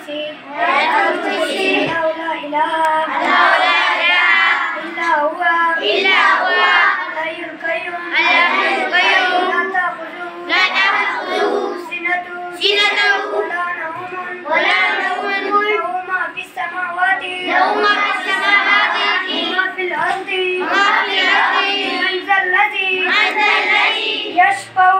الكرسي أنه لا إله إلا هو الحي القيوم لا تأخذه سنة ولا نوم له ما في السماوات وما في الأرض من ذا الذي يشفع